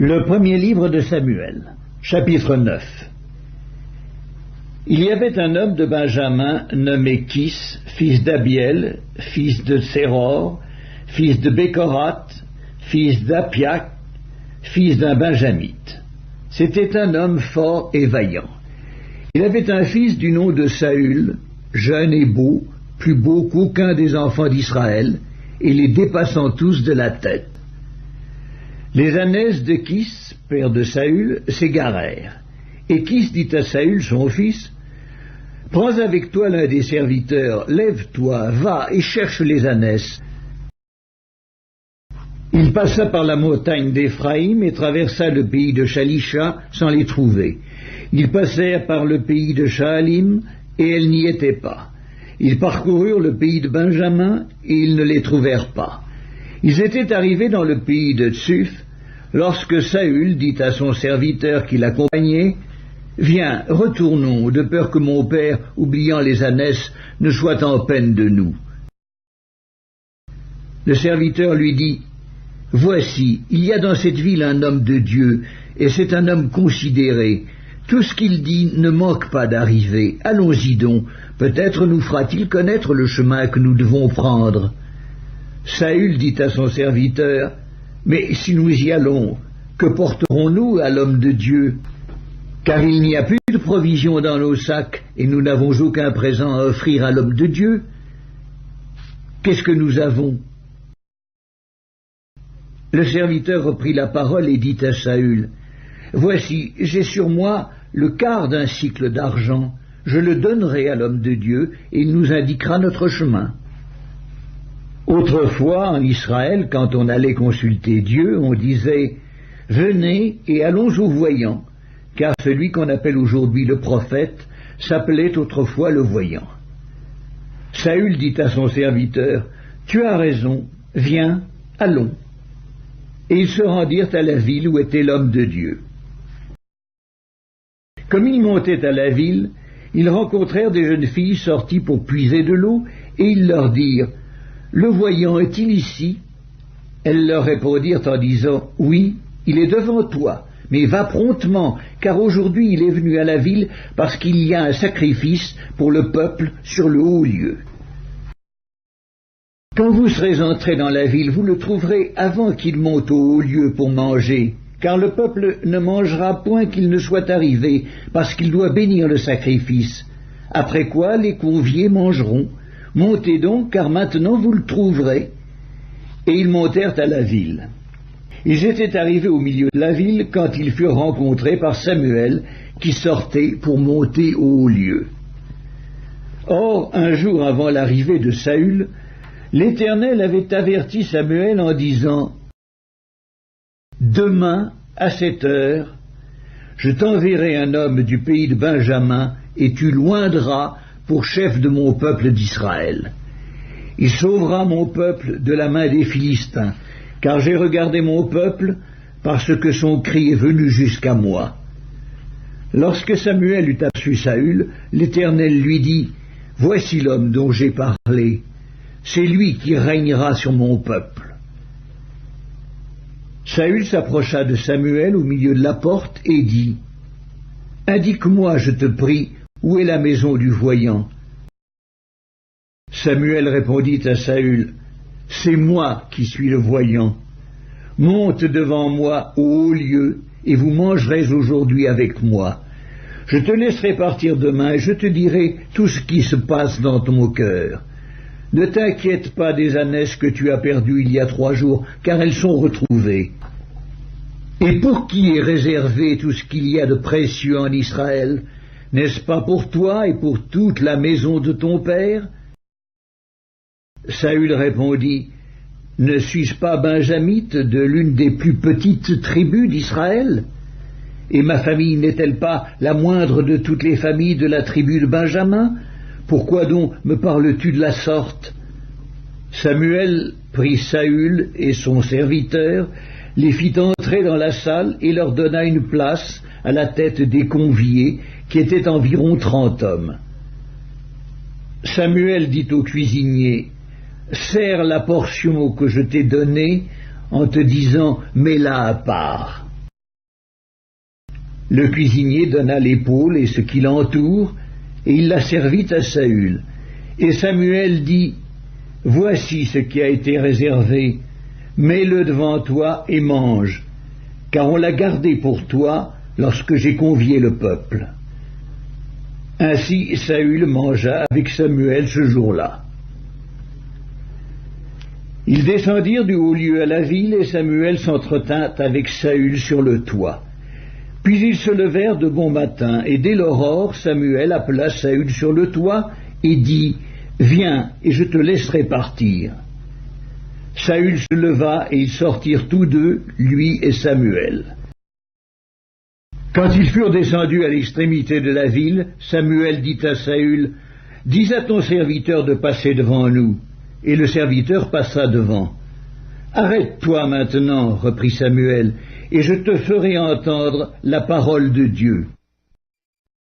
Le premier livre de Samuel, chapitre 9. Il y avait un homme de Benjamin nommé Kis, fils d'Abiel, fils de Tseror, fils de Bécorat, fils d'Apiac, fils d'un Benjamite. C'était un homme fort et vaillant. Il avait un fils du nom de Saül, jeune et beau, plus beau qu'aucun des enfants d'Israël, et les dépassant tous de la tête. Les ânesse de Kis, père de Saül, s'égarèrent. Et Kis dit à Saül, son fils, « Prends avec toi l'un des serviteurs, lève-toi, va et cherche les ânesses. » Il passa par la montagne d'Éphraïm et traversa le pays de Shalisha sans les trouver. Ils passèrent par le pays de Shaalim et elles n'y étaient pas. Ils parcoururent le pays de Benjamin et ils ne les trouvèrent pas. Ils étaient arrivés dans le pays de Tsuf, lorsque Saül dit à son serviteur qui l'accompagnait, « Viens, retournons, de peur que mon père, oubliant les ânesses, ne soit en peine de nous. » Le serviteur lui dit, « Voici, il y a dans cette ville un homme de Dieu, et c'est un homme considéré. Tout ce qu'il dit ne manque pas d'arriver. Allons-y donc, peut-être nous fera-t-il connaître le chemin que nous devons prendre. » Saül dit à son serviteur, « Mais si nous y allons, que porterons-nous à l'homme de Dieu? Car il n'y a plus de provisions dans nos sacs, et nous n'avons aucun présent à offrir à l'homme de Dieu. Qu'est-ce que nous avons ?» Le serviteur reprit la parole et dit à Saül, « Voici, j'ai sur moi le quart d'un sicle d'argent. Je le donnerai à l'homme de Dieu, et il nous indiquera notre chemin. » Autrefois, en Israël, quand on allait consulter Dieu, on disait « Venez et allons au voyant », car celui qu'on appelle aujourd'hui le prophète s'appelait autrefois le voyant. Saül dit à son serviteur « Tu as raison, viens, allons. » Et ils se rendirent à la ville où était l'homme de Dieu. Comme ils montaient à la ville, ils rencontrèrent des jeunes filles sorties pour puiser de l'eau, et ils leur dirent « Le voyant est-il ici ?» Elles leur répondirent en disant « Oui, il est devant toi, mais va promptement, car aujourd'hui il est venu à la ville parce qu'il y a un sacrifice pour le peuple sur le haut lieu. » Quand vous serez entrés dans la ville, vous le trouverez avant qu'il monte au haut lieu pour manger, car le peuple ne mangera point qu'il ne soit arrivé, parce qu'il doit bénir le sacrifice. Après quoi les conviés mangeront. Montez donc, car maintenant vous le trouverez. Et ils montèrent à la ville. Ils étaient arrivés au milieu de la ville quand ils furent rencontrés par Samuel, qui sortait pour monter au haut lieu. Or, un jour avant l'arrivée de Saül, l'Éternel avait averti Samuel en disant « Demain, à cette heure, je t'enverrai un homme du pays de Benjamin, et tu l'oindras pour chef de mon peuple d'Israël. Il sauvera mon peuple de la main des Philistins, car j'ai regardé mon peuple, parce que son cri est venu jusqu'à moi. » Lorsque Samuel eut aperçu Saül, l'Éternel lui dit « Voici l'homme dont j'ai parlé. C'est lui qui régnera sur mon peuple. » Saül s'approcha de Samuel au milieu de la porte et dit, « Indique-moi, je te prie, où est la maison du voyant? » Samuel répondit à Saül, « C'est moi qui suis le voyant. Monte devant moi au haut lieu, et vous mangerez aujourd'hui avec moi. Je te laisserai partir demain, et je te dirai tout ce qui se passe dans ton cœur. Ne t'inquiète pas des ânesses que tu as perdues il y a 3 jours, car elles sont retrouvées. Et pour qui est réservé tout ce qu'il y a de précieux en Israël? N'est-ce pas pour toi et pour toute la maison de ton père? » Saül répondit, « Ne suis-je pas benjamite de l'une des plus petites tribus d'Israël? Et ma famille n'est-elle pas la moindre de toutes les familles de la tribu de Benjamin? Pourquoi donc me parles-tu de la sorte? » Samuel prit Saül et son serviteur, les fit entrer dans la salle et leur donna une place à la tête des conviés, qui étaient environ 30 hommes. Samuel dit au cuisinier, « Sers la portion que je t'ai donnée en te disant, mets-la à part. » Le cuisinier donna l'épaule et ce qui l'entoure, et il la servit à Saül. Et Samuel dit, « Voici ce qui a été réservé, mets-le devant toi et mange, car on l'a gardé pour toi lorsque j'ai convié le peuple. » Ainsi Saül mangea avec Samuel ce jour-là. Ils descendirent du haut lieu à la ville, et Samuel s'entretint avec Saül sur le toit. Puis ils se levèrent de bon matin, et dès l'aurore, Samuel appela Saül sur le toit, et dit, « Viens, et je te laisserai partir. » Saül se leva, et ils sortirent tous deux, lui et Samuel. Quand ils furent descendus à l'extrémité de la ville, Samuel dit à Saül, « Dis à ton serviteur de passer devant nous. » Et le serviteur passa devant. « Arrête-toi maintenant, reprit Samuel, et je te ferai entendre la parole de Dieu. »